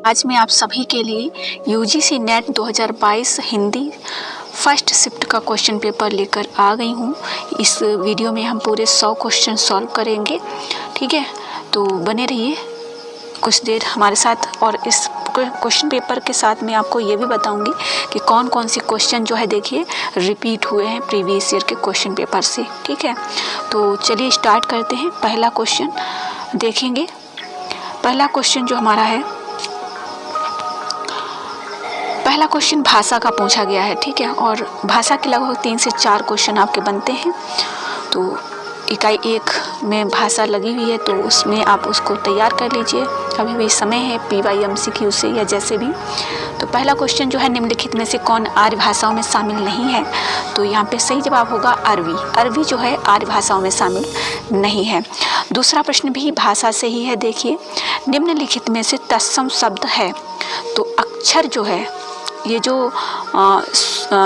आज मैं आप सभी के लिए UGC net 2022 Hindi first shift का क्वेश्चन पेपर लेकर आ गई हूँ। इस वीडियो में हम पूरे 100 क्वेश्चन सॉल्व करेंगे। ठीक है, तो बने रहिए कुछ देर हमारे साथ। और इस क्वेश्चन पेपर के साथ मैं आपको ये भी बताऊंगी कि कौन कौन से क्वेश्चन जो है देखिए रिपीट हुए हैं प्रीवियस ईयर के क्वेश्चन पेपर से। ठीक है, तो चलिए स्टार्ट करते हैं। पहला क्वेश्चन देखेंगे। पहला क्वेश्चन जो हमारा है, पहला क्वेश्चन भाषा का पूछा गया है। ठीक है, और भाषा के लगभग 3 से 4 क्वेश्चन आपके बनते हैं। तो इकाई 1 में भाषा लगी हुई है, तो उसमें आप उसको तैयार कर लीजिए। अभी भी समय है PYMCQ से या जैसे भी। तो पहला क्वेश्चन जो है, निम्नलिखित में से कौन आर्य भाषाओं में शामिल नहीं है? तो यहाँ पे सही जवाब होगा अरवी। अरवी जो है आर्य भाषाओं में शामिल नहीं है। दूसरा प्रश्न भी भाषा से ही है। देखिए, निम्नलिखित में से तत्सम शब्द है, तो अक्षर जो है, ये जो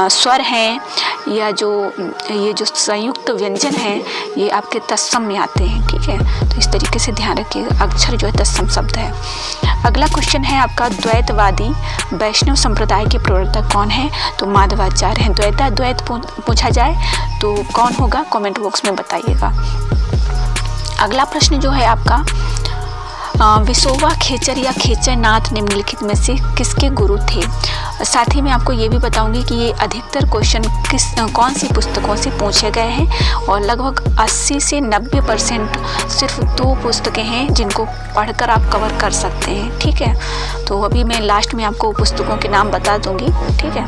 स्वर हैं या ये जो संयुक्त व्यंजन हैं, ये आपके तत्सम में आते हैं। ठीक है, तो इस तरीके से ध्यान रखिएगा, अक्षर जो है तत्सम शब्द है। अगला क्वेश्चन है आपका, द्वैतवादी वैष्णव संप्रदाय के प्रवर्तक कौन है? तो माधवाचार्य हैं। द्वैत पूछा जाए तो कौन होगा? कमेंट बॉक्स में बताइएगा। अगला प्रश्न जो है आपका, विसोबा खेचर या खेचरनाथ निम्नलिखित में से किसके गुरु थे? साथ ही मैं आपको ये भी बताऊंगी कि ये अधिकतर क्वेश्चन कौन सी पुस्तकों से पूछे गए हैं, और लगभग 80 से 90% सिर्फ 2 पुस्तकें हैं जिनको पढ़कर आप कवर कर सकते हैं। ठीक है, तो अभी मैं लास्ट में आपको पुस्तकों के नाम बता दूंगी। ठीक है,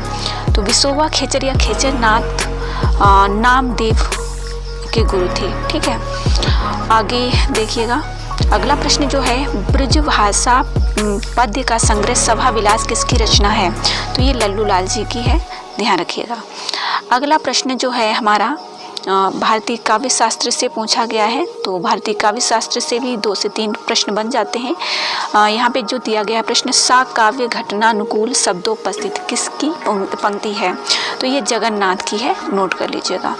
तो विसोबा खेचर या खेचरनाथ नामदेव के गुरु थे। ठीक है, आगे देखिएगा। अगला प्रश्न जो है, ब्रजभाषा पद्य का संग्रह सभा विलास किसकी रचना है? तो ये लल्लू लाल जी की है, ध्यान रखिएगा। अगला प्रश्न जो है हमारा, भारतीय काव्य शास्त्र से पूछा गया है। तो भारतीय काव्य शास्त्र से भी 2 से 3 प्रश्न बन जाते हैं। यहाँ पे जो दिया गया प्रश्न, सा काव्य घटनानुकूल शब्दोपस्थित किसकी पंक्ति है? तो ये जगन्नाथ की है, नोट कर लीजिएगा।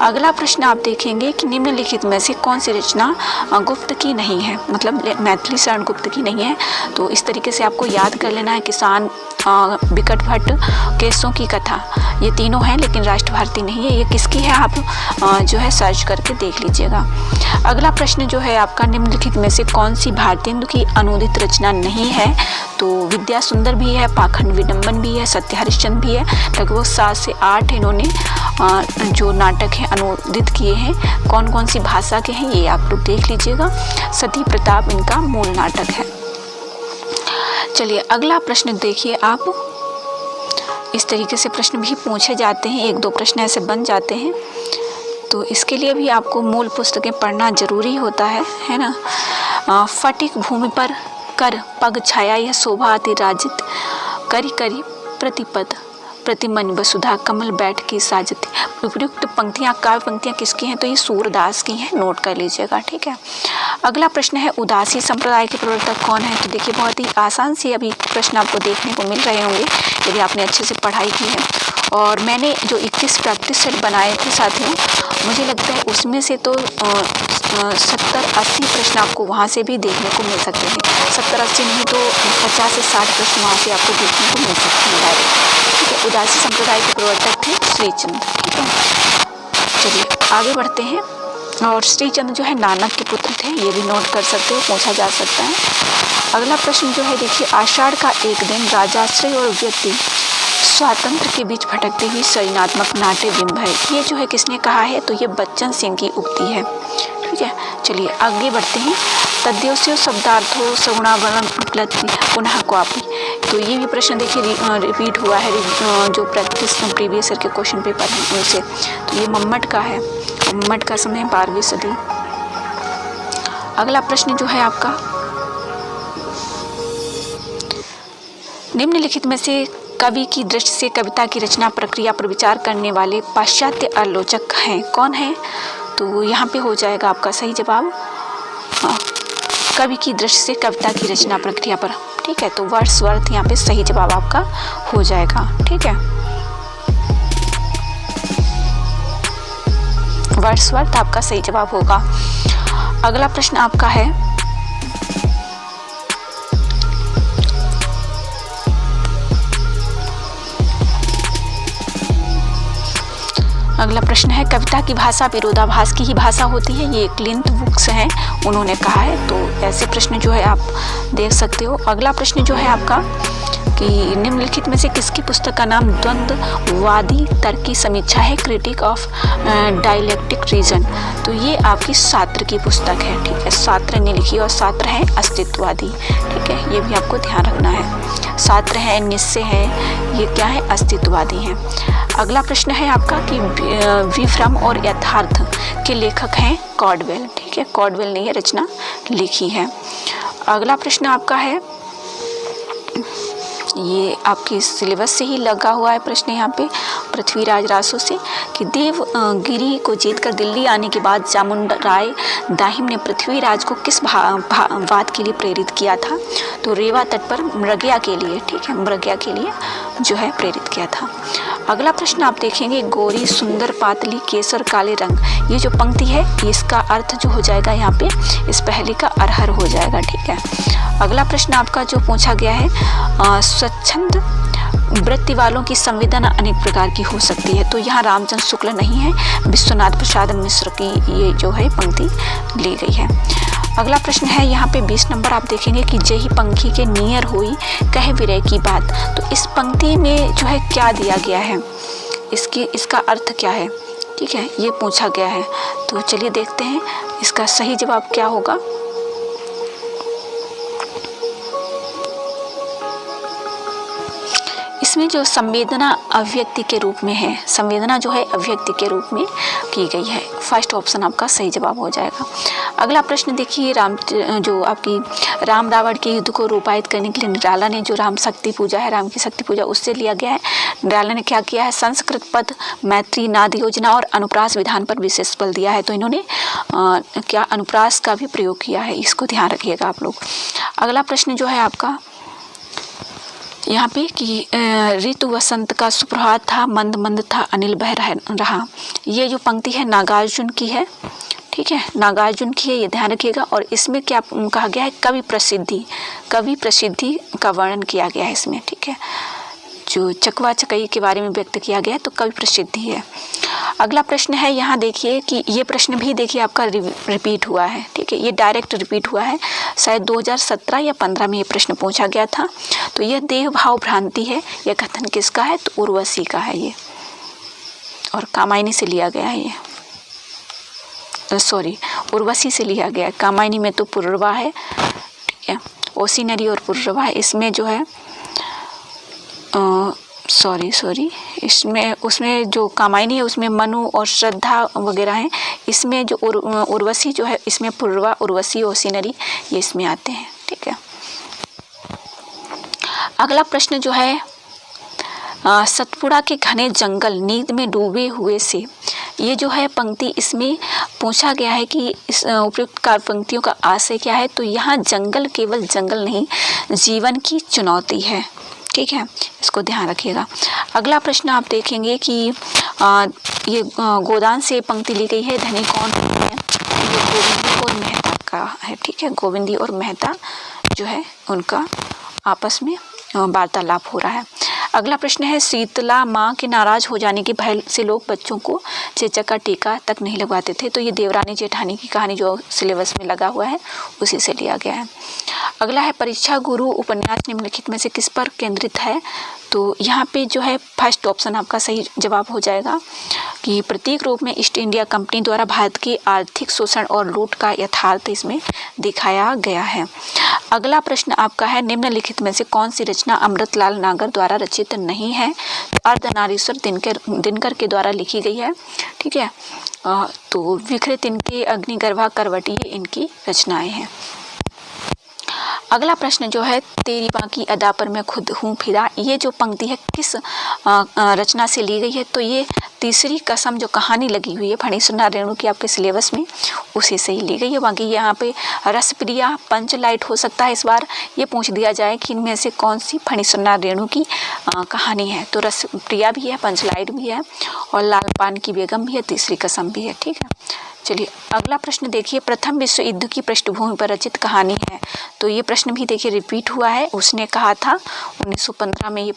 अगला प्रश्न आप देखेंगे कि निम्नलिखित में से कौन सी रचना गुप्त की नहीं है, मतलब मैथिली शरण गुप्त की नहीं है। तो इस तरीके से आपको याद कर लेना है। किसान, बिकट भट्ट, केसों की कथा, ये तीनों हैं, लेकिन राष्ट्र भारती नहीं है। ये किसकी है आप जो है सर्च करके देख लीजिएगा। अगला प्रश्न जो है आपका, निम्नलिखित में से कौन सी भारतेंदु की अनुदित रचना नहीं है? तो विद्या सुंदर भी है, पाखंड विडम्बन भी है, सत्य हरिश्चंद्र भी है। लगभग 7 से 8 इन्होंने जो नाटक है अनुदित किए हैं। कौन कौन सी भाषा के हैं ये आप लोग देख लीजिएगा। सती प्रताप इनका मूल नाटक है। चलिए अगला प्रश्न देखिए आप। इस तरीके से प्रश्न भी पूछे जाते हैं, 1-2 प्रश्न ऐसे बन जाते हैं। तो इसके लिए भी आपको मूल पुस्तकें पढ़ना जरूरी होता है ना। फटिक भूमि पर कर पग छाया यह शोभा अति राजित, करी करी प्रतिपद प्रतिमन वसुधा कमल बैठ की साजती। उपयुक्त पंक्तियाँ, काव्य पंक्तियाँ किसकी हैं? तो ये सूरदास की हैं, नोट कर लीजिएगा। ठीक है, अगला प्रश्न है, उदासी संप्रदाय के प्रवर्तक कौन है? तो देखिए, बहुत ही आसान से अभी प्रश्न आपको देखने को मिल रहे होंगे यदि आपने अच्छे से पढ़ाई की है। और मैंने जो 21 प्रैक्टिस सेट बनाए थे साथियों, मुझे लगता है उसमें से तो 70-80 प्रश्न आपको वहाँ से भी देखने को मिल सकते हैं। 70-80 नहीं तो 50 से 60 प्रश्न वहाँ से आपको देखने को मिल सकते हैं डायरेक्ट। ठीक है, उदासी संप्रदाय के प्रवर्तक थे श्रीचंद। ठीक है, चलिए आगे बढ़ते हैं। और श्रीचंद जो है नानक के पुत्र थे, ये भी नोट कर सकते हो, पूछा जा सकता है। अगला प्रश्न जो है देखिए, आषाढ़ का एक दिन राजाश्रय और व्यक्ति स्वातंत्र के बीच भटकते हुए सृजनात्मक नाट्य बिंब है। ये जो है किसने कहा है? तो ये बच्चन सिंह की उक्ति है। ठीक है, चलिए आगे बढ़ते हैं। तद्देश्यो शब्दार्थो सगुणावरण पुनः क्वापी। तो ये भी प्रश्न देखिए रिपीट हुआ है, जो प्रैक्टिस प्रीवियस ईयर के क्वेश्चन पेपर हैं उनसे। तो ये मम्मट का है, मम्मट का समय 12वीं सदी। अगला प्रश्न जो है आपका, निम्नलिखित में से कवि की दृष्टि से कविता की रचना प्रक्रिया पर विचार करने वाले पाश्चात्य आलोचक हैं? कौन है? तो यहाँ पे हो जाएगा आपका सही जवाब, कवि की दृष्टि से कविता की रचना प्रक्रिया पर। ठीक है, तो वर्ड्सवर्थ यहाँ पे सही जवाब आपका हो जाएगा। ठीक है, वर्ड्सवर्थ आपका सही जवाब होगा। अगला प्रश्न आपका है, अगला प्रश्न है कविता की भाषा विरोधाभास की ही भाषा होती है, ये क्लिंट बुक्स हैं उन्होंने कहा है। तो ऐसे प्रश्न जो है आप देख सकते हो। अगला प्रश्न जो है आपका कि निम्नलिखित में से किसकी पुस्तक का नाम द्वंद्ववादी तर्क की समीक्षा है, क्रिटिक ऑफ डायलेक्टिक रीजन। तो ये आपकी सात्र की पुस्तक है, ठीक है, सात्र ने लिखी और सात्र है अस्तित्ववादी, ठीक है, ये भी आपको ध्यान रखना है। सात्र है, निश्चय है, ये क्या है, अस्तित्ववादी है। अगला प्रश्न है आपका कि विभ्रम और यथार्थ के लेखक हैं कॉर्डवेल, ठीक है, कॉर्डवेल ने यह रचना लिखी है। अगला प्रश्न आपका है, ये आपकी सिलेबस से ही लगा हुआ है प्रश्न यहाँ पे, पृथ्वीराज रासो से, कि देवगिरी को जीतकर दिल्ली आने के बाद चामुंडराय दाहिम ने पृथ्वीराज को किस वाद के लिए प्रेरित किया था। तो रेवा तट पर मृगया के लिए, ठीक है, मृगया के लिए जो है प्रेरित किया था। अगला प्रश्न आप देखेंगे, गोरी सुंदर पातली केसर काले रंग, ये जो पंक्ति है इसका अर्थ जो हो जाएगा यहाँ पे इस पहले का अरहर हो जाएगा, ठीक है। अगला प्रश्न आपका जो पूछा गया है, स्वच्छंद वृत्ति वालों की संवेदना अनेक प्रकार की हो सकती है। तो यहाँ रामचंद्र शुक्ल नहीं है, विश्वनाथ प्रसाद मिश्र की ये जो है पंक्ति ली गई है। अगला प्रश्न है यहाँ पे 20 नंबर आप देखेंगे कि जही पंखी के नियर हुई कह विरह की बात। तो इस पंक्ति में जो है क्या दिया गया है, इसका अर्थ क्या है, ठीक है, ये पूछा गया है। तो चलिए देखते हैं इसका सही जवाब क्या होगा। इसमें जो संवेदना अभिव्यक्ति के रूप में है, संवेदना जो है अभिव्यक्ति के रूप में की गई है, फर्स्ट ऑप्शन आपका सही जवाब हो जाएगा। अगला प्रश्न देखिए, जो आपकी राम रावण के युद्ध को रूपायित करने के लिए निराला ने जो राम शक्ति पूजा है, राम की शक्ति पूजा, उससे लिया गया है। निराला ने क्या किया है, संस्कृत पद, मैत्री, नाद योजना और अनुप्रास विधान पर विशेष बल दिया है। तो इन्होंने क्या अनुप्रास का भी प्रयोग किया है, इसको ध्यान रखिएगा आप लोग। अगला प्रश्न जो है आपका यहाँ पे कि ऋतु वसंत का सुप्रभात था, मंद मंद था, अनिल बह रहा। ये जो पंक्ति है नागार्जुन की है, ठीक है, नागार्जुन की है, ये ध्यान रखिएगा। और इसमें क्या कहा गया है, कवि प्रसिद्धि का वर्णन किया गया है इसमें, ठीक है, जो चकवा चकई के बारे में व्यक्त किया गया है, तो कवि प्रसिद्धि है। अगला प्रश्न है, यहाँ देखिए कि ये प्रश्न भी देखिए आपका रिपीट हुआ है, ठीक है, ये डायरेक्ट रिपीट हुआ है, शायद 2017 या 15 में ये प्रश्न पूछा गया था। तो यह देह भाव भ्रांति है, यह कथन किसका है, तो उर्वशी का है ये, और कामायनी से लिया गया है ये, सॉरी उर्वशी से लिया गया है। कामायनी में तो पुरुरवा है, ठीक है, ओसिनरी और पुरुरवा है। इसमें जो है सॉरी इसमें उसमें जो कामायनी है उसमें मनु और श्रद्धा वगैरह हैं। इसमें जो उर्वशी जो है इसमें पुरुरवा, उर्वशी, ओसिनरी ये इसमें आते हैं, ठीक है। अगला प्रश्न जो है, सतपुड़ा के घने जंगल नींद में डूबे हुए से, ये जो है पंक्ति इसमें पूछा गया है कि इस उपयुक्त काव्य पंक्तियों का आशय क्या है। तो यहाँ जंगल केवल जंगल नहीं, जीवन की चुनौती है, ठीक है, इसको ध्यान रखिएगा। अगला प्रश्न आप देखेंगे कि ये गोदान से पंक्ति ली गई है, धनी कौन है, ये गोविंदी और मेहता का है, ठीक है, गोविंदी और मेहता जो है उनका आपस में वार्तालाप हो रहा है। अगला प्रश्न है, शीतला माँ के नाराज हो जाने के भय से लोग बच्चों को चेचक का टीका तक नहीं लगवाते थे। तो ये देवरानी जेठानी की कहानी जो सिलेबस में लगा हुआ है उसी से लिया गया है। अगला है, परीक्षा गुरु उपन्यास निम्नलिखित में से किस पर केंद्रित है। तो यहाँ पे जो है फर्स्ट ऑप्शन आपका सही जवाब हो जाएगा कि प्रतीक रूप में ईस्ट इंडिया कंपनी द्वारा भारत की आर्थिक शोषण और लूट का यथार्थ इसमें दिखाया गया है। अगला प्रश्न आपका है, निम्नलिखित में से कौन सी रचना अमृतलाल नागर द्वारा रचित नहीं है। अर्धनारीश्वर दिनकर के द्वारा लिखी गई है, ठीक है। तो विखरे तिनके, अग्निगर्भा, करवटी ये इनकी रचनाएं हैं। अगला प्रश्न जो है, तेरी बाकी अदा पर मैं खुद हूँ फिदा, ये जो पंक्ति है किस रचना से ली गई है। तो ये तीसरी कसम जो कहानी लगी हुई है फणीसुरनाथ रेणु की आपके सिलेबस में, उसी से ही ली गई है। बाकी यहाँ पे रसप्रिया, पंचलाइट हो सकता है इस बार ये पूछ दिया जाए कि इनमें से कौन सी फणीसुरनाथ रेणु की कहानी है। तो रसप्रिया भी है, पंचलाइट भी है, और लाल पान की बेगम भी है, तीसरी कसम भी है, ठीक है। चलिए अगला प्रश्न देखिए, प्रथम विश्व युद्ध की पृष्ठभूमि पर रचित कहानी है। तो ये प्रश्न भी देखिए रिपीट हुआ है, उसने कहा था 1915 में ये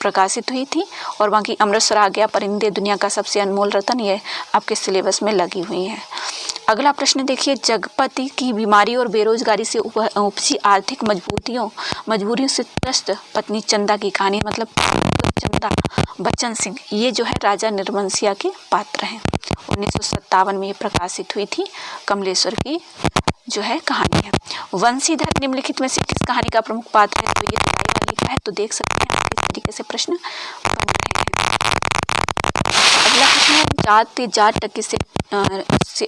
प्रकाशित हुई थी। और बाकी अमृतसर आ गया, परिंदे दुनिया का सबसे अनमोल रतन, ये आपके सिलेबस में लगी हुई हैं। अगला प्रश्न देखिए, जगपति की बीमारी और बेरोजगारी से उपजी आर्थिक मजबूरियों से त्रस्त पत्नी चंदा की कहानी, मतलब चंदा बच्चन सिंह, ये जो है राजा निर्मनसिया के पात्र हैं। 1957 में ये प्रकाशित हुई थी। कमलेश्वर की जो है कहानी है। वंशीधर निम्नलिखित में से किस कहानी का प्रमुख पात्र है? तो ये राय वाली का है। तो देख सकते हैं किस तरीके से प्रश्न बन रहे हैं। अगला प्रश्न है, जाति जाट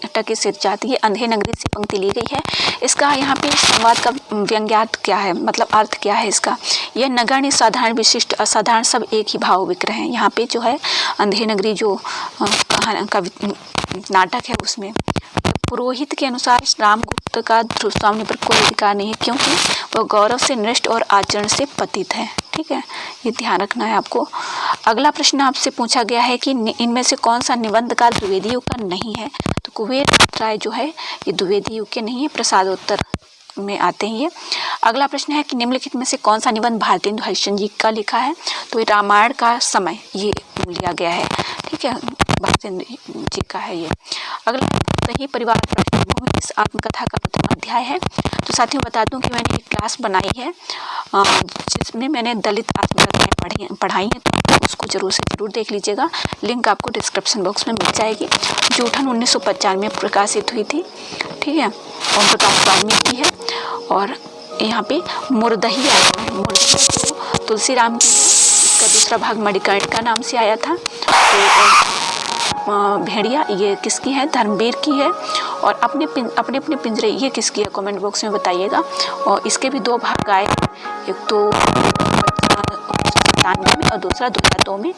टके से जाति, ये अंधे नगरी से पंक्ति ली गई है। इसका यहाँ पे संवाद का व्यंग्यार्थ क्या है, मतलब अर्थ क्या है इसका? यह नगण्य, साधारण, विशिष्ट, असाधारण सब एक ही भाव विक्रय है। यहाँ पे जो है अंधे नगरी जो नाटक है उसमें पुरोहित के अनुसार रामगुप्त का ध्रुव स्वामी पर कोई अधिकार नहीं है, क्योंकि वह गौरव से नष्ट और आचरण से पतित है। ठीक है, ये ध्यान रखना है आपको। अगला प्रश्न आपसे पूछा गया है कि इनमें से कौन सा निबंधकार द्विवेदी युग का नहीं है? तो कुबेर राय जो है ये द्विवेदी युग के नहीं है, प्रसादोत्तर में आते हैं ये। अगला प्रश्न है कि निम्नलिखित में से कौन सा निबंध भारतेंदु हरिश्चंद्र जी का लिखा है? तो ये रामायण का समय ये लिया गया है। ठीक है, भारतेंदु जी का है ये। अगला सही परिवार पृष्ठभूमि इस आत्मकथा का प्रथम अध्याय है। तो साथियों बता दूं कि मैंने एक क्लास बनाई है जिसमें मैंने दलित आत्मकथाएं पढ़ाई हैं, तो उसको जरूर देख लीजिएगा। लिंक आपको डिस्क्रिप्शन बॉक्स में मिल जाएगी। जूठन 1995 में प्रकाशित हुई थी। ठीक है, ओम प्रकाश वाल्मीकि है। और यहाँ पे मुर्दही आया है। मुर्दही तो तुलसीराम की है। इसका दूसरा भाग मणिकर्णिका नाम से आया था। तो भेड़िया ये किसकी है? धर्मवीर की है। और अपने अपने पिंजरे ये किसकी है? कमेंट बॉक्स में बताइएगा। और इसके भी दो भाग आए, एक तो 1997 में और दूसरा 2002 में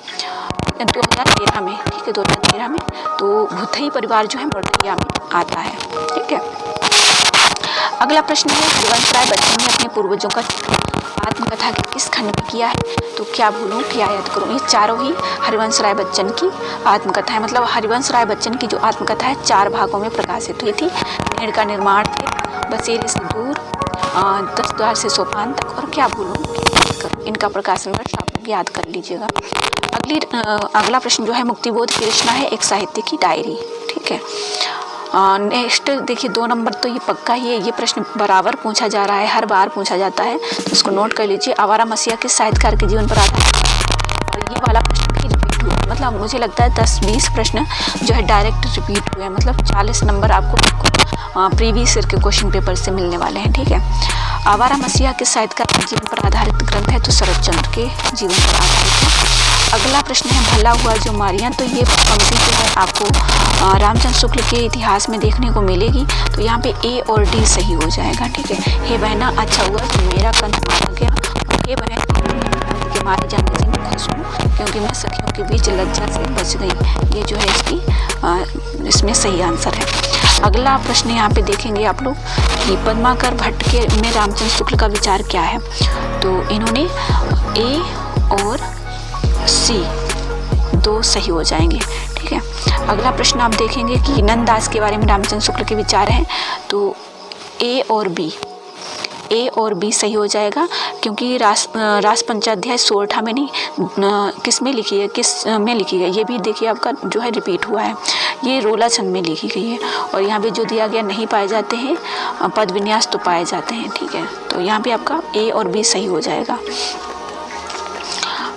2013 में। ठीक है, 2013 में। तो भूथई परिवार जो है मुर्दहिया में आता है। ठीक है, अगला प्रश्न है, हरिवंश राय बच्चन ने अपने पूर्वजों का आत्मकथा के किस खंड में किया है? तो क्या भूलूं क्या याद करूं, ये चारों ही हरिवंश राय बच्चन की आत्मकथा है। मतलब हरिवंश राय बच्चन की जो आत्मकथा है 4 भागों में प्रकाशित हुई थी। भेड़ का निर्माण थे, बसेरे से दूर, 10 द्वार से सोपान तक, और क्या भूलूं क्या याद करूं। इनका प्रकाशन वर्ष आप लोग याद कर लीजिएगा। अगला प्रश्न जो है, मुक्तिबोध की रचना है एक साहित्य की डायरी। ठीक है, नेक्स्ट देखिए 2 नंबर तो ये पक्का ही है। ये प्रश्न बराबर पूछा जा रहा है, हर बार पूछा जाता है, तो इसको नोट कर लीजिए। आवारा मसीहा के साहित्यकार के जीवन पर आधारित है। और ये वाला प्रश्न भी रिपीट हुआ, मतलब मुझे लगता है 10-20 प्रश्न जो है डायरेक्ट रिपीट हुए हैं। मतलब 40 नंबर आपको प्रीवियस ईयर के क्वेश्चन पेपर से मिलने वाले हैं। ठीक है, आवारा मसीहा के साहित्यकार के जीवन पर आधारित ग्रंथ है, तो शरद चंद्र के जीवन पर आधारित है। अगला प्रश्न है, भला हुआ जो मारियां, तो ये पंक्ति जो है आपको रामचंद्र शुक्ल के इतिहास में देखने को मिलेगी। तो यहाँ पे ए और डी सही हो जाएगा। ठीक है, हे बहना अच्छा हुआ तो मेरा कंठ मारा गया, हे बहन के मारे जाने से मैं खुश हूँ, क्योंकि मैं सखियों के बीच लज्जा से बच गई। ये जो है इसकी इसमें सही आंसर है। अगला प्रश्न यहाँ पे देखेंगे आप लोग कि पद्माकर भट्ट के में रामचंद्र शुक्ल का विचार क्या है? तो इन्होंने ए और सी 2 सही हो जाएंगे। ठीक है, अगला प्रश्न आप देखेंगे कि नंददास के बारे में रामचंद्र शुक्ल के विचार हैं, तो ए और बी सही हो जाएगा, क्योंकि रास पंचाध्याय सोरठा में नहीं, किस में लिखी है, किस में लिखी गई, ये भी देखिए आपका जो है रिपीट हुआ है। ये रोला छंद में लिखी गई है। और यहाँ पे जो दिया गया नहीं पाए जाते हैं पद विन्यास तो पाए जाते हैं। ठीक है, तो यहाँ पे आपका ए और बी सही हो जाएगा।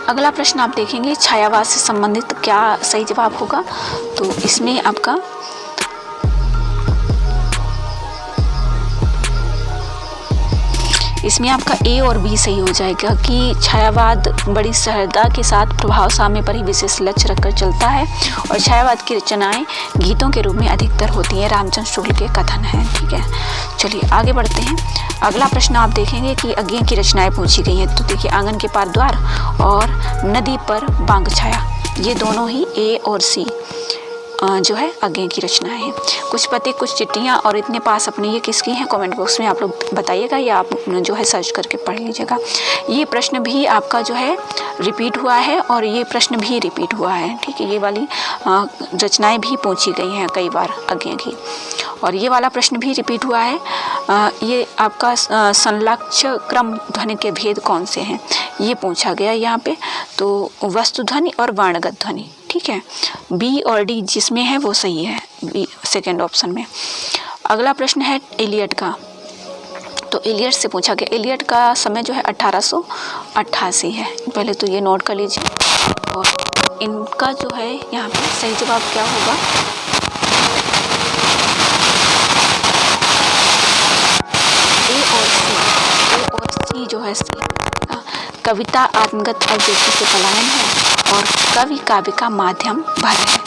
अगला प्रश्न आप देखेंगे, छायावाद से संबंधित क्या सही जवाब होगा? तो इसमें आपका ए और बी सही हो जाएगा कि छायावाद बड़ी सहजता के साथ प्रभाव साम्य पर ही विशेष लक्ष्य रखकर चलता है, और छायावाद की रचनाएं गीतों के रूप में अधिकतर होती हैं। रामचंद्र शुक्ल के कथन हैं। ठीक है, चलिए आगे बढ़ते हैं। अगला प्रश्न आप देखेंगे कि अज्ञे की रचनाएं पूछी गई हैं। तो देखिए, आंगन के पार द्वार और नदी पर बांग छाया, ये दोनों ही ए और सी जो है अज्ञे की रचनाएं हैं। कुछ पति कुछ चिट्ठियाँ और इतने पास अपने, ये किसकी हैं? कमेंट बॉक्स में आप लोग बताइएगा, या आप जो है सर्च करके पढ़ लीजिएगा। ये प्रश्न भी आपका जो है रिपीट हुआ है, और ये प्रश्न भी रिपीट हुआ है। ठीक है, ये वाली रचनाएं भी पूछी गई हैं कई बार अज्ञे की। और ये वाला प्रश्न भी रिपीट हुआ है। ये आपका संलक्ष्य क्रम ध्वनि के भेद कौन से हैं, ये पूछा गया यहाँ पे। तो वस्तु ध्वनि और वर्णगत ध्वनि, ठीक है। बी और डी जिसमें है वो सही है, बी सेकेंड ऑप्शन में। अगला प्रश्न है एलियट का। तो एलियट से पूछा गया, एलियट का समय जो है 1888 है। पहले तो ये नोट कर लीजिए। और इनका जो है यहाँ पे सही जवाब क्या होगा, ए और सी जो है सी। कविता आत्मगत अभिव्यक्ति से पलायन है और कवि काव्य का माध्यम भर है।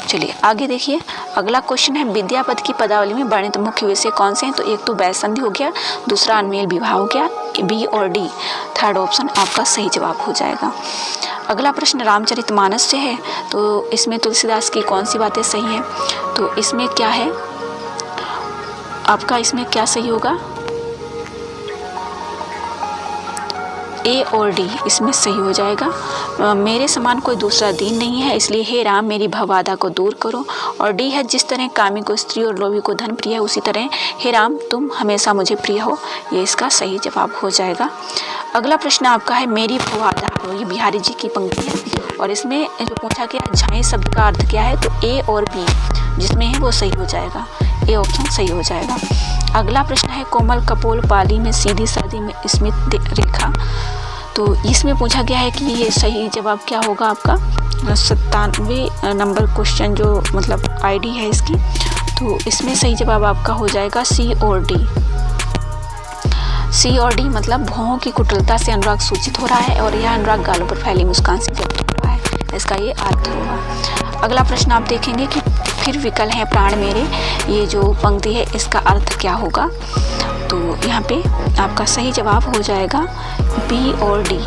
चलिए आगे देखिए। अगला क्वेश्चन है विद्यापति की पदावली में वर्णित मुख्य विषय कौन से हैं। तो एक तो वैसंधि हो गया, दूसरा अनमेल विवाह हो गया, बी और डी। थर्ड ऑप्शन आपका सही जवाब हो जाएगा। अगला प्रश्न रामचरितमानस से है। तो इसमें तुलसीदास की कौन सी बातें सही हैं। तो इसमें क्या है आपका, इसमें क्या सही होगा, ए और डी इसमें सही हो जाएगा। मेरे समान कोई दूसरा दीन नहीं है, इसलिए हे राम मेरी भवबाधा को दूर करो। और डी है जिस तरह कामी को स्त्री और लोभी को धन प्रिय है, उसी तरह हे राम तुम हमेशा मुझे प्रिय हो। ये इसका सही जवाब हो जाएगा। अगला प्रश्न आपका है मेरी भवबाधा। तो ये बिहारी जी की पंक्ति है और इसमें जो पूछा गया झाई शब्द का अर्थ क्या है। तो ए और बी जिसमें है वो सही हो जाएगा, ए ऑप्शन सही हो जाएगा। अगला प्रश्न है कोमल कपोल पाली में सीधी सादी में स्मित रेखा। तो इसमें पूछा गया है कि ये सही जवाब क्या होगा आपका। 97 नंबर क्वेश्चन जो मतलब आईडी है इसकी। तो इसमें सही जवाब आपका हो जाएगा सी और डी। सी और डी मतलब भौहों की कुटिलता से अनुराग सूचित हो रहा है और यह अनुराग गालों पर फैली मुस्कान से व्यक्त हो रहा है, इसका ये अर्थ होगा। अगला प्रश्न आप देखेंगे कि फिर विकल है प्राण मेरे, ये जो पंक्ति है इसका अर्थ क्या होगा। तो यहाँ पे आपका सही जवाब हो जाएगा बी और डी।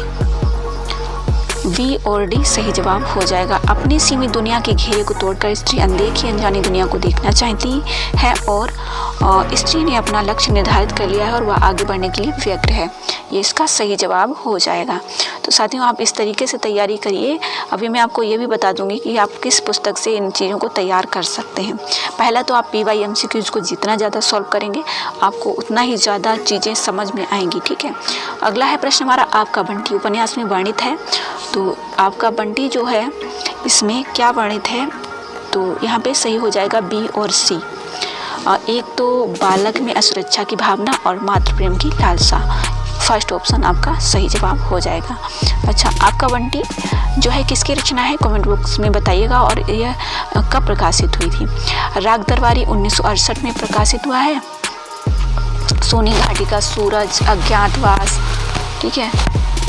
बी और डी सही जवाब हो जाएगा। अपनी सीमित दुनिया के घेरे को तोड़कर स्त्री अनदेखी अनजानी दुनिया को देखना चाहती है और स्त्री ने अपना लक्ष्य निर्धारित कर लिया है और वह आगे बढ़ने के लिए व्यग्र है, ये इसका सही जवाब हो जाएगा। तो साथियों आप इस तरीके से तैयारी करिए। अभी मैं आपको ये भी बता दूंगी कि आप किस पुस्तक से इन चीज़ों को तैयार कर सकते हैं। पहला तो आप PYMCQs को जितना ज़्यादा सॉल्व करेंगे आपको उतना ही ज़्यादा चीज़ें समझ में आएंगी, ठीक है। अगला है प्रश्न हमारा आपका बंटी उपन्यास में वर्णित है। तो आपका बंटी जो है इसमें क्या वर्णित है। तो यहाँ पे सही हो जाएगा बी और सी। एक तो बालक में असुरक्षा की भावना और मातृ प्रेम की लालसा, फर्स्ट ऑप्शन आपका सही जवाब हो जाएगा। अच्छा आपका बंटी जो है किसकी रचना है कमेंट बॉक्स में बताइएगा और यह कब प्रकाशित हुई थी। राग दरबारी 1968 में प्रकाशित हुआ है। सोनी घाटी का सूरज, अज्ञातवास, ठीक है,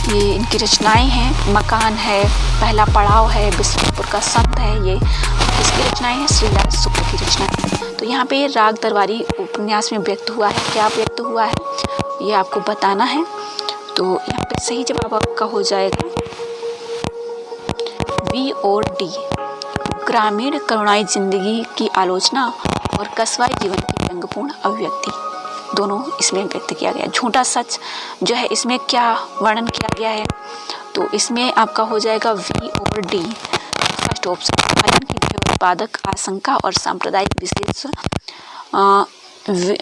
ये इनकी रचनाएं हैं। मकान है, पहला पड़ाव है, बिस्मिलपुर का संत है, ये किसकी रचनाएं हैं, श्रीलाल शुक्ल की रचनाएं। तो यहाँ पे राग दरबारी उपन्यास में व्यक्त हुआ है, क्या व्यक्त हुआ है ये आपको बताना है। तो यहाँ पे सही जवाब आपका हो जाएगा बी और डी। ग्रामीण करुणाई जिंदगी की आलोचना और कस्बाई जीवन की व्यंग्यपूर्ण अभिव्यक्ति दोनों इसमें व्यक्त किया गया। झूठा सच जो है इसमें क्या वर्णन किया गया है। तो इसमें आपका हो जाएगा वी और डी, फर्स्ट ऑप्शन। आयन की उत्पादक आशंका और सांप्रदायिक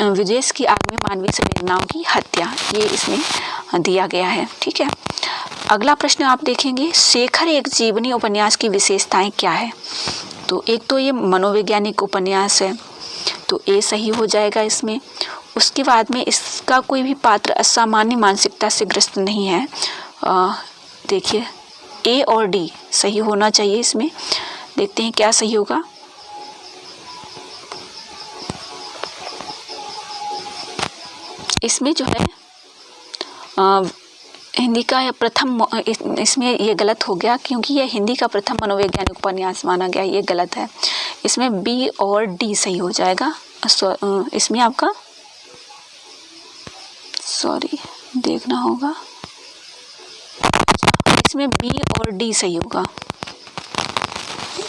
विदेश की आग में मानवीय संवेदनाओं की हत्या, ये इसमें दिया गया है, ठीक है। अगला प्रश्न आप देखेंगे शेखर एक जीवनी उपन्यास की विशेषताएं क्या है। तो एक तो ये मनोवैज्ञानिक उपन्यास है, तो ए सही हो जाएगा इसमें। उसके बाद में इसका कोई भी पात्र असामान्य मानसिकता से ग्रस्त नहीं है। देखिए ए और डी सही होना चाहिए इसमें। देखते हैं क्या सही होगा। इसमें जो है हिंदी का प्रथम, इसमें ये गलत हो गया क्योंकि ये हिंदी का प्रथम मनोवैज्ञानिक उपन्यास माना गया, ये गलत है। इसमें बी और डी सही हो जाएगा। इसमें आपका देखना होगा, इसमें बी और डी सही होगा,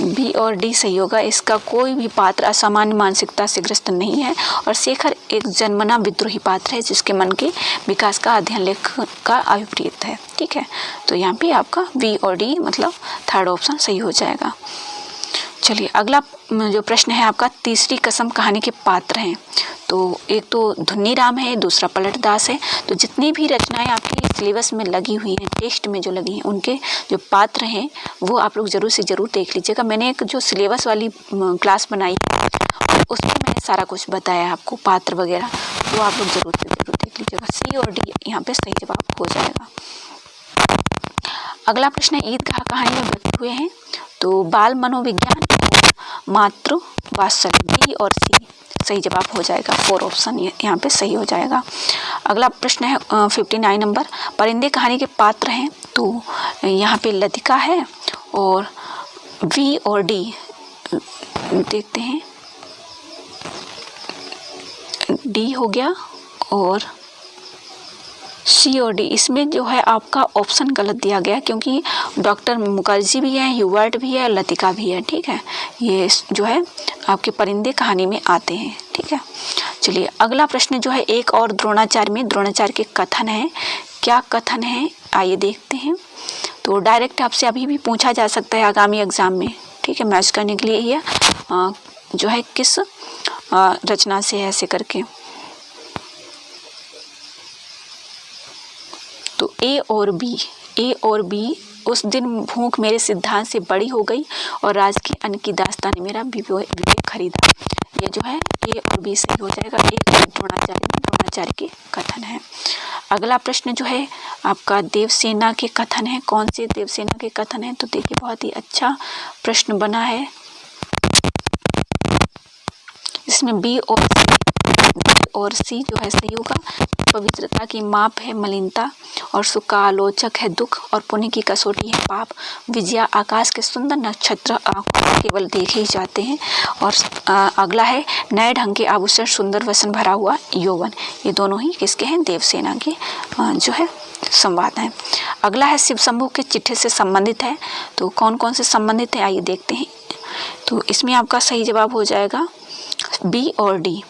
बी और डी सही होगा। इसका कोई भी पात्र असामान्य मानसिकता से ग्रस्त नहीं है और शेखर एक जन्मना विद्रोही पात्र है जिसके मन के विकास का अध्ययन लेखन का अभिप्रेत है, ठीक है। तो यहाँ पे आपका बी और डी मतलब थर्ड ऑप्शन सही हो जाएगा। चलिए अगला जो प्रश्न है आपका, तीसरी कसम कहानी के पात्र हैं। तो एक तो धुन्नीराम है, दूसरा पलटदास है। तो जितनी भी रचनाएं आपकी सिलेबस में लगी हुई हैं, टेस्ट में जो लगी हैं, उनके जो पात्र हैं वो आप लोग ज़रूर से ज़रूर देख लीजिएगा। मैंने एक जो सिलेबस वाली क्लास बनाई उसमें मैंने सारा कुछ बताया है आपको, पात्र वगैरह, वो आप लोग ज़रूर से ज़रूर देख लीजिएगा। सी और डी यहाँ पे सही जवाब हो जाएगा। अगला प्रश्न है, ईदगाह कहानी में बचे हुए हैं। तो बाल मनोविज्ञान और मातृ वात्सल्य, बी और सी सही जवाब हो जाएगा। 4 ऑप्शन यहाँ पे सही हो जाएगा। अगला प्रश्न है 59 नंबर, परिंदे कहानी के पात्र हैं। तो यहाँ पे लतिका है और वी और डी देखते हैं, डी हो गया और सी और डी। इसमें जो है आपका ऑप्शन गलत दिया गया, क्योंकि डॉक्टर मुखर्जी भी है, ह्यूबर्ट भी है, लतिका भी है, ठीक है। ये जो है आपके परिंदे कहानी में आते हैं, ठीक है। चलिए अगला प्रश्न जो है, एक और द्रोणाचार्य में द्रोणाचार्य के कथन है। क्या कथन है आइए देखते हैं। तो डायरेक्ट आपसे अभी भी पूछा जा सकता है आगामी एग्जाम में, ठीक है। मैच करने के लिए ये जो है किस रचना से है ऐसे करके। तो ए और बी, उस दिन भूख मेरे सिद्धांत से बड़ी हो गई और राज के अन्न की दास्तान ने मेरा विवेक खरीदा। ये जो है ए और बी सही हो जाएगा। एक और द्रोणाचार्य के कथन है। अगला प्रश्न जो है आपका देवसेना के कथन है। कौन से देवसेना के कथन है? तो देखिए बहुत ही अच्छा प्रश्न बना है। इसमें बी और सी जो है सही होगा। पवित्रता की माप है मलिनता और सुख का आलोचक है दुख और पुण्य की कसौटी है पाप। विजया आकाश के सुंदर नक्षत्र आंखों केवल देखे ही जाते हैं। और अगला है नए ढंग के आभूषण सुंदर वसन भरा हुआ यौवन। ये दोनों ही किसके हैं? देवसेना के जो है संवाद है। अगला है शिव शंभू के चिट्ठे से संबंधित है। तो कौन कौन से संबंधित है आइए देखते हैं। तो इसमें आपका सही जवाब हो जाएगा बी और डी,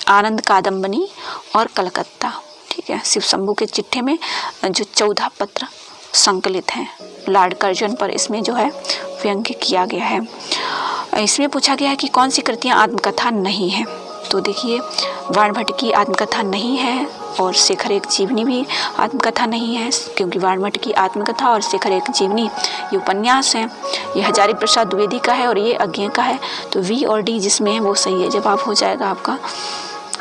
आनंद कादम्बनी और कलकत्ता, ठीक है। शिव शंभू के चिट्ठे में जो 14 पत्र संकलित हैं लॉर्ड कर्जन पर, इसमें जो है व्यंग्य किया गया है। इसमें पूछा गया है कि कौन सी कृतियाँ आत्मकथा नहीं है। तो देखिए वाणभट्ट की आत्मकथा नहीं है और शेखर एक जीवनी भी आत्मकथा नहीं है, क्योंकि वाणभट्ट की आत्मकथा और शेखर एक जीवनी ये उपन्यास हैं। ये हजारी प्रसाद द्विवेदी का है और ये अज्ञे का है। तो वी और डी जिसमें है वो सही है, जवाब हो जाएगा आपका।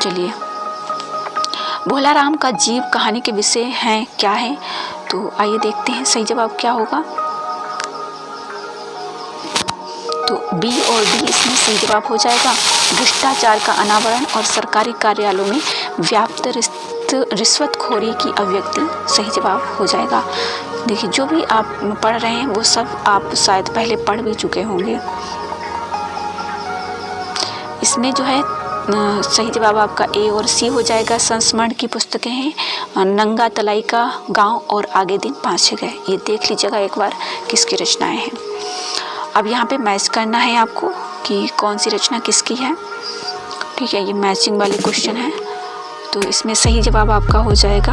चलिए भोला राम का जीव कहानी के विषय हैं क्या है? तो आइए देखते हैं सही जवाब क्या होगा। तो बी और डी इसमें सही जवाब हो जाएगा। भ्रष्टाचार का अनावरण और सरकारी कार्यालयों में व्याप्त रिश्वतखोरी की अभिव्यक्ति सही जवाब हो जाएगा। देखिए जो भी आप पढ़ रहे हैं वो सब आप शायद पहले पढ़ भी चुके होंगे। इसमें जो है सही जवाब आपका ए और सी हो जाएगा। संस्मरण की पुस्तकें हैं नंगा तलाई का गांव और आगे दिन पाछे गए। ये देख लीजिएगा एक बार किसकी रचनाएं हैं। अब यहाँ पे मैच करना है आपको कि कौन सी रचना किसकी है, ठीक है। ये मैचिंग वाले क्वेश्चन है। तो इसमें सही जवाब आपका हो जाएगा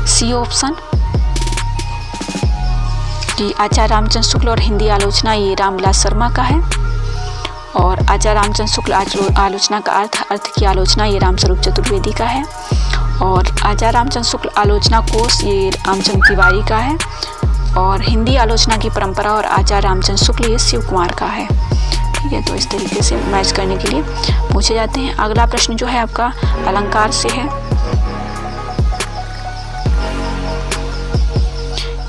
सी ऑप्शन कि आचार्य रामचंद्र शुक्ल और हिंदी आलोचना ये रामविलास शर्मा का है। और आचार्य रामचंद्र शुक्ल आलोचना का अर्थ की आलोचना ये रामस्वरूप चतुर्वेदी का है। और आचार्य रामचंद्र शुक्ल आलोचना कोश ये रामचंद्र तिवारी का है। और हिंदी आलोचना की परंपरा और आचार्य रामचंद्र शुक्ल ये शिव कुमार का है, ठीक है। तो इस तरीके से मैच करने के लिए पूछे जाते हैं। अगला प्रश्न जो है आपका अलंकार से है।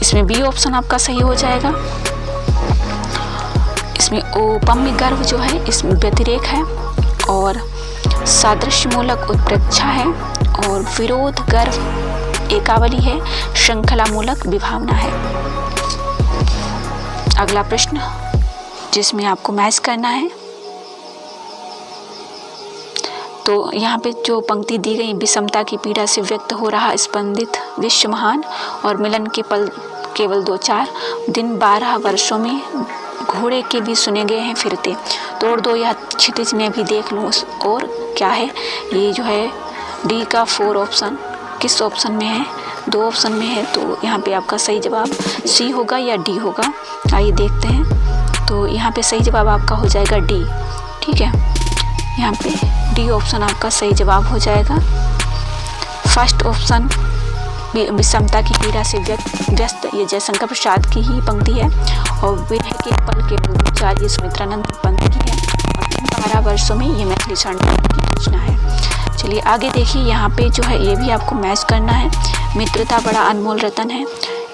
इसमें बी ऑप्शन आपका सही हो जाएगा। इसमें औपम्य गर्भ जो है इसमें व्यतिरेक है और सादृश्य मूलक उत्प्रेक्षा है और विरोध गर्भ एकावली है, श्रृंखला मूलक विभावना है। अगला प्रश्न जिसमें आपको मैच करना है। तो यहाँ पे जो पंक्ति दी गई, विषमता की पीड़ा से व्यक्त हो रहा स्पंदित विश्व महान और मिलन के पल केवल 2-4 दिन 12 वर्षों में घोड़े के भी सुने गए हैं फिरते, तोड़ दो या क्षितिज में भी देख लूँ। और क्या है ये जो है डी का 4 ऑप्शन किस ऑप्शन में है? 2 ऑप्शन में है। तो यहाँ पे आपका सही जवाब सी होगा या डी होगा, आइए देखते हैं। तो यहाँ पे सही जवाब आपका हो जाएगा डी। ठीक है, यहाँ पे डी ऑप्शन आपका सही जवाब हो जाएगा। फर्स्ट ऑप्शन विषमता की पीड़ा से व्यस्त ये जयशंकर प्रसाद की ही पंक्ति है, और वे है कि पल के विचार ये सुमित्रानंद पंत की है, और इन 12 वर्षों में ये मैथिली शरण की रचना है। चलिए आगे देखिए, यहाँ पे जो है ये भी आपको मैच करना है। मित्रता बड़ा अनमोल रतन है,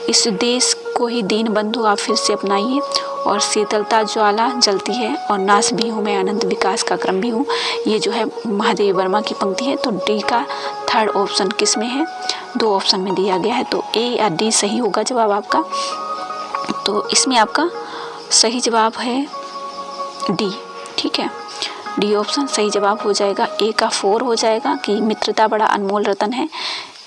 इस देश को ही दीन बंधु आप फिर से अपनाइए, और शीतलता ज्वाला जलती है, और नाश भी हूँ मैं अनंत विकास का क्रम भी हूँ, ये जो है महादेवी वर्मा की पंक्ति है। तो डी का थर्ड ऑप्शन किस में है? 2 ऑप्शन में दिया गया है, तो ए या डी सही होगा जवाब आपका। तो इसमें आपका सही जवाब है डी। ठीक है, डी ऑप्शन सही जवाब हो जाएगा। ए का 4 हो जाएगा कि मित्रता बड़ा अनमोल रतन है,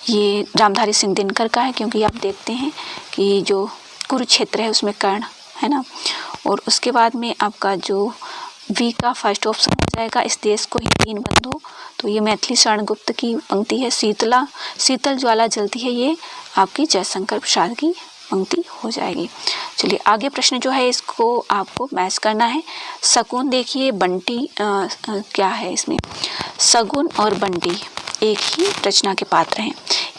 ये रामधारी सिंह दिनकर का है, क्योंकि आप देखते हैं कि जो कुरुक्षेत्र है उसमें कर्ण है ना। और उसके बाद में आपका जो वी का फर्स्ट ऑप्शन हो जाएगा, इस देश को ही दीन बंधु, तो ये मैथिली शरण गुप्त की पंक्ति है। शीतल ज्वाला जलती है, ये आपकी जयशंकर प्रसाद की पंक्ति हो जाएगी। चलिए आगे प्रश्न जो है इसको आपको मैच करना है। शकुन देखिए, बंटी क्या है इसमें? शकुन और बंटी एक ही रचना के पात्र हैं।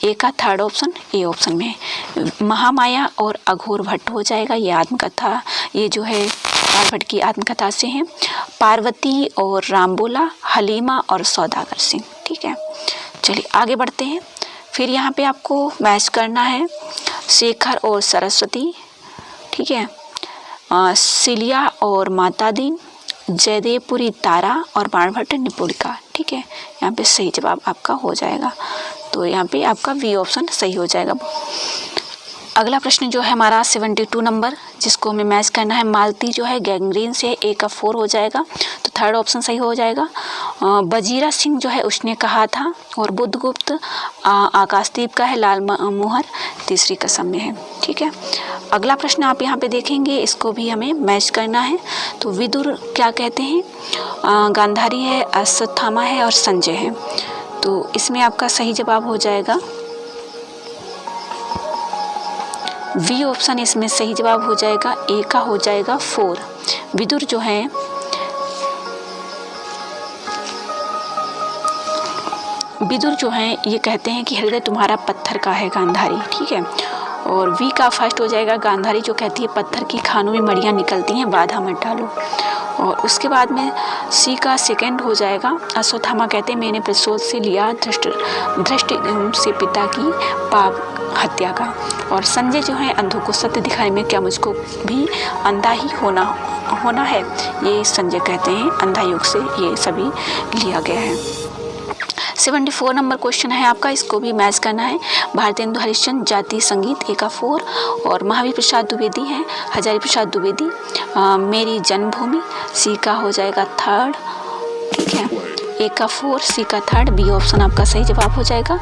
ए का थर्ड ऑप्शन ए ऑप्शन में है। महामाया और अघोर भट्ट हो जाएगा, ये आत्मकथा, ये जो है पार भट्ट की आत्मकथा से हैं। पार्वती और रामबोला, हलीमा और सौदागर सिंह। ठीक है, चलिए आगे बढ़ते हैं। फिर यहाँ पे आपको मैच करना है शेखर और सरस्वती। ठीक है, सिलिया और माता दीन, जयदेवपुरी तारा और बाणभट्ट निपुणिका। ठीक है, यहाँ पे सही जवाब आपका हो जाएगा, तो यहाँ पे आपका वी ऑप्शन सही हो जाएगा। अगला प्रश्न जो है हमारा 72 नंबर, जिसको हमें मैच करना है। मालती जो है गैंग्रीन से, ए का 4 हो जाएगा, तो थर्ड ऑप्शन सही हो जाएगा। बजीरा सिंह जो है उसने कहा था, और बुद्धगुप्त आकाशदीप का है, लाल मोहर तीसरी कसम में है। ठीक है, अगला प्रश्न आप यहाँ पे देखेंगे, इसको भी हमें मैच करना है। तो विदुर क्या कहते हैं? गांधारी है, अश्वत्थामा है और संजय है, तो इसमें आपका सही जवाब हो जाएगा वी ऑप्शन, इसमें सही जवाब हो जाएगा। ए का हो जाएगा 4। विदुर जो है ये कहते हैं कि हृदय तुम्हारा पत्थर का है गांधारी। ठीक है, और वी का फर्स्ट हो जाएगा गांधारी जो कहती है पत्थर की खानों में मड़ियाँ निकलती हैं, बाधा मत डालो। और उसके बाद में सी का सेकंड हो जाएगा अश्वत्थामा कहते हैं मैंने प्रतिशोध से लिया धृष्ट से पिता की पाप हत्या का। और संजय जो है अंधों को सत्य दिखाने में क्या मुझको भी अंधा ही होना है, ये संजय कहते हैं। अंधा युग से ये सभी लिया गया है। 74 नंबर क्वेश्चन है आपका, इसको भी मैच करना है। भारतेंदु हरिश्चंद्र जाति संगीत, ए का 4। और महावीर प्रसाद द्विवेदी हैं, हजारी प्रसाद द्विवेदी मेरी जन्मभूमि, सी का हो जाएगा 3rd। ठीक है, ए का 4, सी का 3rd, बी ऑप्शन आपका सही जवाब हो जाएगा।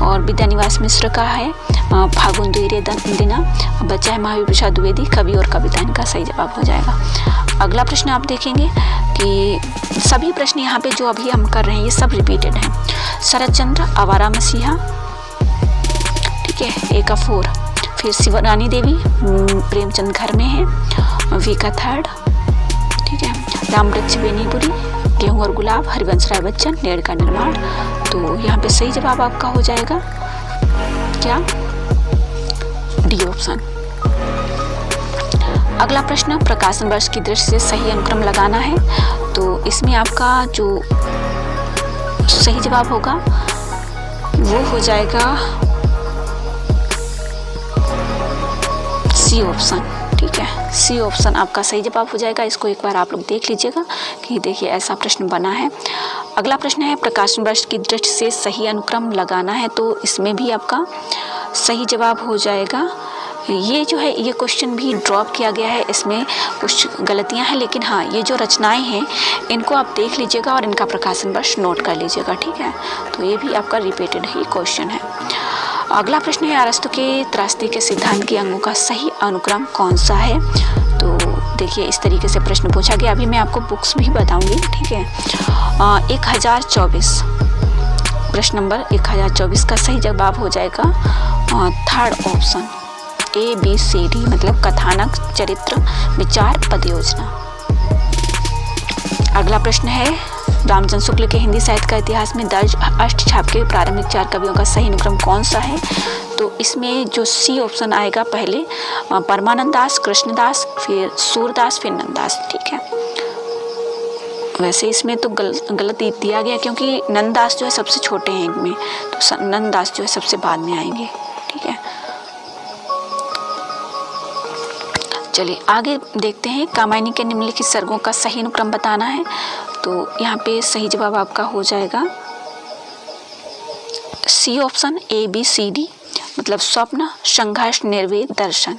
और विद्यानिवास मिश्र का है फागुन दुईरे दिना, बच्चा है महावीर प्रसाद द्विवेदी, कवि और कविता, इनका सही जवाब हो जाएगा। अगला प्रश्न आप देखेंगे कि सभी प्रश्न यहाँ पे जो अभी हम कर रहे हैं ये सब रिपीटेड हैं। शरद चंद्र, आवारा मसीहा, ठीक है, ए का 4। फिर शिवरानी देवी प्रेमचंद घर में है, वी का 3rd। ठीक है, रामवृक्ष बेनीपुरी, गेहूं और गुलाब, हरिवंश राय बच्चन, नेड़ का निर्माण, तो यहाँ पे सही जवाब आपका हो जाएगा क्या? D option. अगला प्रश्न प्रकाशन वर्ष की दृष्टि से सही अनुक्रम लगाना है, तो इसमें आपका जो सही जवाब होगा वो हो जाएगा सी ऑप्शन। ठीक है, सी ऑप्शन आपका सही जवाब हो जाएगा। इसको एक बार आप लोग देख लीजिएगा कि देखिए ऐसा प्रश्न बना है। अगला प्रश्न है प्रकाशन वर्ष की दृष्टि से सही अनुक्रम लगाना है, तो इसमें भी आपका सही जवाब हो जाएगा। ये जो है ये क्वेश्चन भी ड्रॉप किया गया है, इसमें कुछ गलतियां हैं, लेकिन हाँ ये जो रचनाएं हैं इनको आप देख लीजिएगा और इनका प्रकाशन वर्ष नोट कर लीजिएगा। ठीक है, तो ये भी आपका रिपीटेड ही क्वेश्चन है। अगला प्रश्न है अरस्तु के त्रासदी के सिद्धांत के अंगों का सही अनुक्रम कौन सा है, तो देखिए इस तरीके से प्रश्न पूछा गया। अभी मैं आपको बुक्स भी बताऊंगी। ठीक है, 1024 प्रश्न नंबर 1024 का सही जवाब हो जाएगा 3rd ऑप्शन, ABCD मतलब कथानक, चरित्र, विचार, पद योजना। अगला प्रश्न है, रामचंद्र शुक्ल के हिंदी साहित्य का इतिहास में दर्ज अष्टछाप के प्रारंभिक 4 कवियों का सही अनुक्रम कौन सा है? तो इसमें जो सी ऑप्शन आएगा पहले परमानंद दास, कृष्णदास, फिर सूरदास, फिर नंददास। ठीक है, वैसे इसमें तो गलत दिया गया क्योंकि नंददास जो है सबसे छोटे हैं इनमें, तो नंददास जो है सबसे बाद में आएंगे। ठीक है, चलिए आगे देखते हैं। कामायनी के निम्नलिखित सर्गों का सही अनुक्रम बताना है। तो यहाँ पे सही जवाब आपका हो जाएगा सी ऑप्शन ABCD मतलब स्वप्न, संघर्ष, निर्वेद, दर्शन,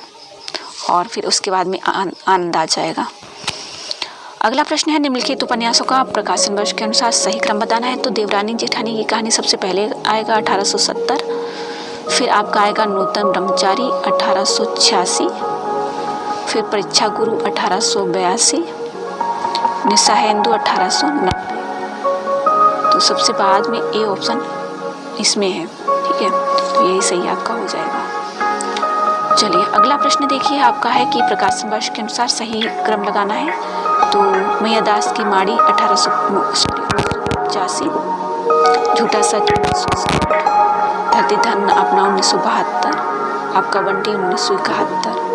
और फिर उसके बाद में आनंद आ जाएगा। अगला प्रश्न है, निम्नलिखित उपन्यासों का प्रकाशन वर्ष के अनुसार सही क्रम बताना है। तो देवरानी जेठानी की कहानी सबसे पहले आएगा 1870, फिर आपका आएगा नूतन ब्रह्मचारी 1886, फिर परीक्षा गुरु 1882, निस्सहायेंदु 1890। तो सबसे बाद में ए ऑप्शन इसमें है। ठीक है, तो यही सही आपका हो जाएगा। चलिए अगला प्रश्न देखिए, आपका है कि प्रकाशन वर्ष के अनुसार सही क्रम लगाना है। तो मैयादास की माड़ी 1985, झूठा सच 1960, धरती धन अपना 1972, आपका बंटी 1971।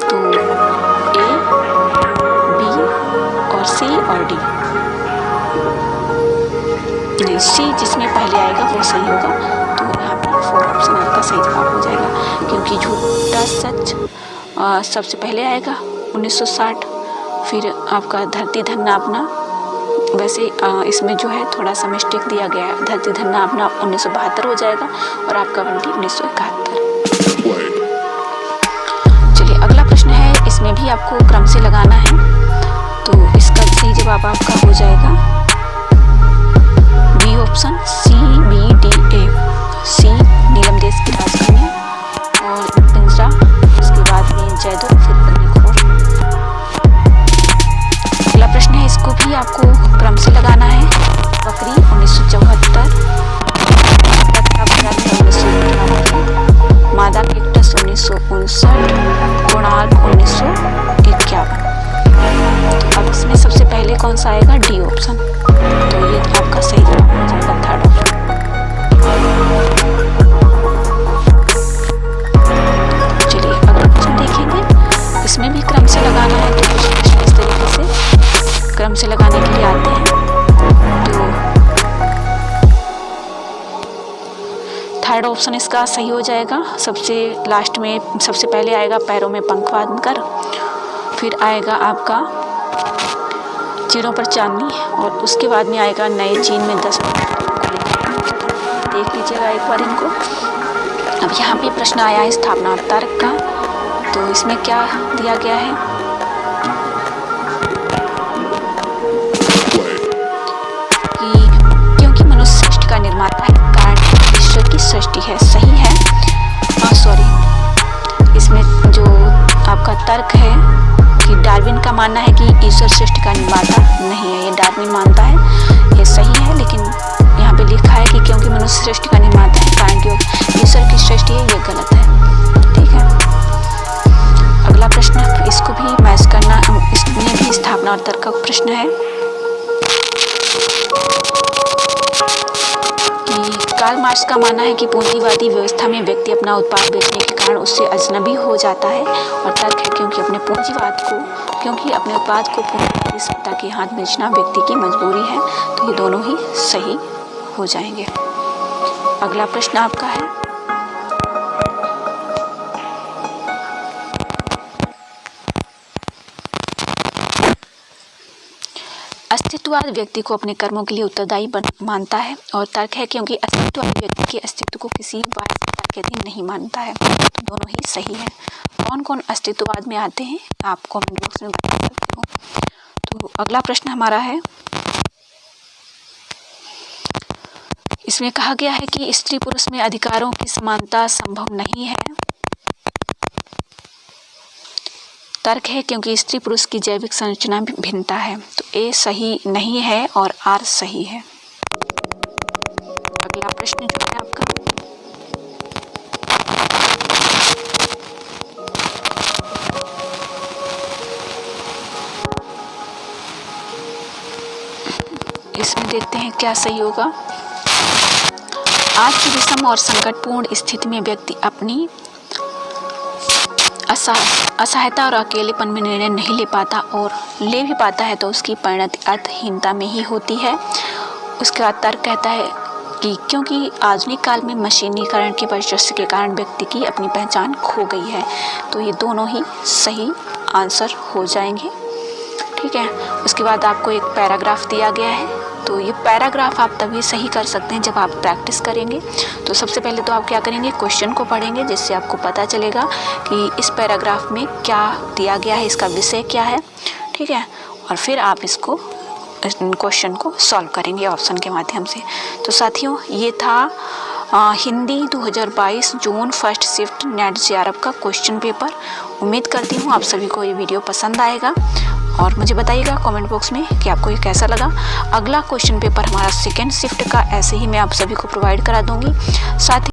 तो A, B और C और D नहीं, C जिसमें पहले आएगा वो सही होगा। तो यहाँ पे 4 ऑप्शन आपका सही जवाब हो जाएगा क्योंकि झूठा सच सबसे पहले आएगा 1960, फिर आपका धरती धन्ना अपना, वैसे इसमें जो है थोड़ा सा मिस्टेक दिया गया है, धरती धन्ना अपना 1972 हो जाएगा और आपका बंटी 1971। चलिए अगला प्रश्न है, इसमें भी आपको क्रम से लगाना है। तो इसका सही जवाब आपका हो जाएगा बी ऑप्शन CBDA। सी नीलम देश की राजकन्या और पिंजरा, उसके बाद में जयदो, फिर अग्निखोर। अगला प्रश्न है, इसको भी आपको क्रम से लगाना है। बकरी 1974, 1998, मादा केक्टस 1959, कोणार्क 1951। अब इसमें सबसे पहले कौन सा आएगा? D option. तो ये आपका सही जवाब हो जाएगा, थर्ड ऑप्शन। चलिए अगला प्रश्न देखेंगे, इसमें भी क्रम से लगाना है। तो कुछ प्रश्न इस तरीके से क्रम से लगाने के लिए आते हैं। तो थर्ड ऑप्शन इसका सही हो जाएगा। सबसे लास्ट में सबसे पहले आएगा पैरों में पंख बांध कर, फिर आएगा आपका चीड़ों पर चांदनी, और उसके बाद में आएगा नए चीन में 10। देख लीजिएगा एक बार इनको। अब यहाँ पे प्रश्न आया है स्थापना और तर्क का। तो इसमें क्या दिया गया है? कि क्योंकि मनुष्य सृष्टि का निर्माता है, कारण ईश्वर की सृष्टि है। सही है। इसमें जो आपका तर्क है कि डार्विन का मानना है कि ईश्वर सृष्टि का निर्माता नहीं है, ये डार्विन मानता है, ये सही है। लेकिन यहाँ पे लिखा है कि क्योंकि मनुष्य सृष्टि का निर्माता है, कारण कि ईश्वर की सृष्टि है, ये गलत है। ठीक है, अगला प्रश्न, इसको भी मैच करना, इसमें भी स्थापना और तर्क का प्रश्न है कि कार्ल मार्क्स का मानना है कि पूंजीवादी व्यवस्था में व्यक्ति अपना उत्पाद बेचने के कारण उससे अजनबी हो जाता है, और तर्क है क्योंकि अपने उत्पाद को पूंजीवादी सत्ता के हाथ बेचना व्यक्ति की मजबूरी है। तो ये दोनों ही सही हो जाएंगे। अगला प्रश्न आपका है, अस्तित्ववाद व्यक्ति को अपने कर्मों के लिए उत्तरदायी मानता है, और तर्क है क्योंकि अस्तित्ववाद व्यक्ति के अस्तित्व को किसी बाह्य सत्ता के अधीन नहीं मानता है। तो दोनों ही सही है। कौन कौन अस्तित्ववाद में आते हैं आप कमेंट बॉक्स में बता सकते हो। तो अगला प्रश्न हमारा है, इसमें कहा गया है कि स्त्री पुरुष में अधिकारों की समानता संभव नहीं है। तर्क है क्योंकि स्त्री पुरुष की जैविक संरचना में भिन्नता है। तो ए सही नहीं है और आर सही है। अगला प्रश्न जो है आपका, देखते हैं क्या सही होगा। आज की विषम और संकटपूर्ण स्थिति में व्यक्ति अपनी असहायता और अकेलेपन में निर्णय नहीं ले पाता, और ले भी पाता है तो उसकी परिणति अर्थहीनता में ही होती है। उसके बाद तर्क कहता है कि क्योंकि आधुनिक काल में मशीनीकरण के वर्चस्व के कारण व्यक्ति की अपनी पहचान खो गई है। तो ये दोनों ही सही आंसर हो जाएंगे, ठीक है। उसके बाद आपको एक पैराग्राफ दिया गया है, तो ये पैराग्राफ आप तभी सही कर सकते हैं जब आप प्रैक्टिस करेंगे। तो सबसे पहले तो आप क्या करेंगे, क्वेश्चन को पढ़ेंगे, जिससे आपको पता चलेगा कि इस पैराग्राफ में क्या दिया गया है, इसका विषय क्या है, ठीक है। और फिर आप इसको क्वेश्चन को सॉल्व करेंगे ऑप्शन के माध्यम से। तो साथियों, ये था Hindi 2022 June first shift net JRF का क्वेश्चन पेपर। उम्मीद करती हूँ आप सभी को ये वीडियो पसंद आएगा, और मुझे बताइएगा कमेंट बॉक्स में कि आपको ये कैसा लगा। अगला क्वेश्चन पेपर हमारा सेकेंड शिफ्ट का ऐसे ही मैं आप सभी को प्रोवाइड करा दूँगी। साथ ही